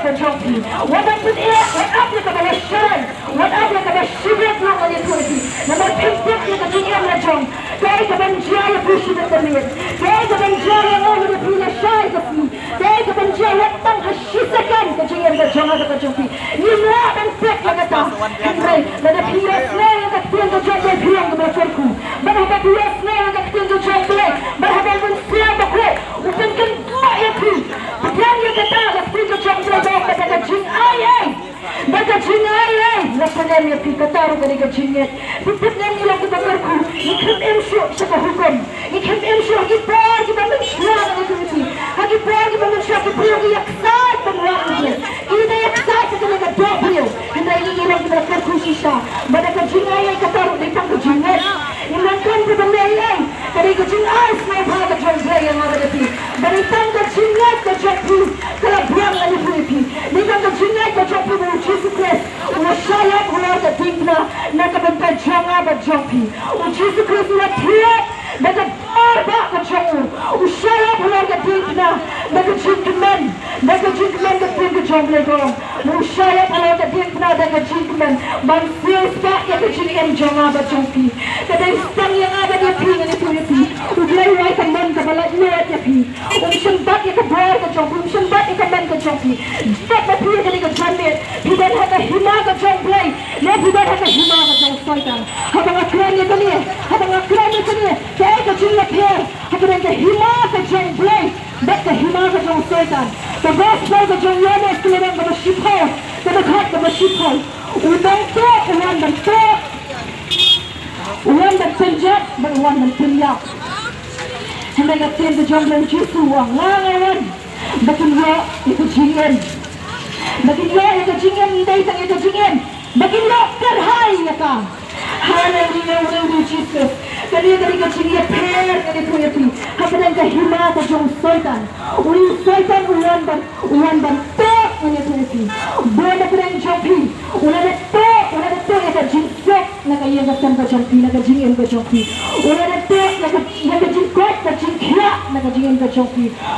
ka jumpi. Wala pun what up ka ba shan. What up ka ba shibet na ka ni tuwi. Na magpintik ka GM na jump. Kaya ka ban jaya pushi na tamir. Kaya ka ban jaya mo na pila shay ka fi. Kaya ka ban jaya tang hashisakan ka GM na jump ka jumpi. Ni na ang pek ka ta. Kaya na pila na ka tiyan ka jump ka pila ka sorku. Bana ka pila na ka tiyan ka jump ka. Bana ka ban siya ba ko. Upan kan ya pi. Tiyan ya ka ta ka tiyan ka jump ka ka jing ay. Baka jing ay. Lapanan ya pi ka taro ka ni ka jinget. Pipit na nila ka sorku. Ikan emsyo sa kahukom. Ikan emsyo hagipar kita manusia na ito. Hagipar kita manusia kita yaksay pangwakit. Kita yaksay sa talaga dobrio. Hindi iilang kita karkusi siya. Bada ka jingay ay kataro na itang kajinget. Inangkan ka bangayay. Kaya ka jingay sa mga baga jangay ang mga napi. Bada itang ka jingay ka jangay. Kalabiyang na nipulipi. Itang ka jingay ka jangay mo Jesus Christ. Unasayang wala ka tingna na kabantay jangay ba jangay. Jesus Christ na tiyat. Nagbarba ka jangay. Usayang wala ka tingna. Nagajingman. Nagajingman ka tingna jangay ko. Usayang wala ka tingna. Nagajingman. Mansiyos ka ikajingay jangay ba jangay. Kada istang yang ada di pingan itu pi. Uglay wai kaman ka bala niya ya pi. Umshambat ya ka bar ka jangay. Umshambat ya ka man ka jangay. Step na pi ka ni ka jangay. Pidan ha ka hima ka jangay. Ne pidan ha ka hima ka jangay. Habang akran niya kani. Habang akran niya kani. Kaya ka jingay pi. Habang ka hima ka jangay. Ba't ka hima ka jangay. The gospel ka jangay na iskilang ka masipol. Kadaghat ka masipol. Unang to, uwan ng to. Uwan ng penjat, uwan ng pinyak. Hindi ka tiyan ka jangay Jesu ang langawan. Bakinyo, ito jingin. Bakinyo, ito jingin. Hindi itang ito jingin. Bakinyo, karhay na ka. Hallelujah, hallelujah, Jesus. Kaniya ka jingin, per, kaniya po yapi. Kapanan ka hima ka jang soitan. Uling soitan, uwan ban to, kaniya po yapi. Buwan na pa ng jampi. Ulan na to, yaka jinsok. Nakaiyan ka saan ka jampi, nakajingin ka jampi. Ulan na to, nakajingkot, nakajingkya, nakajingin ka jampi.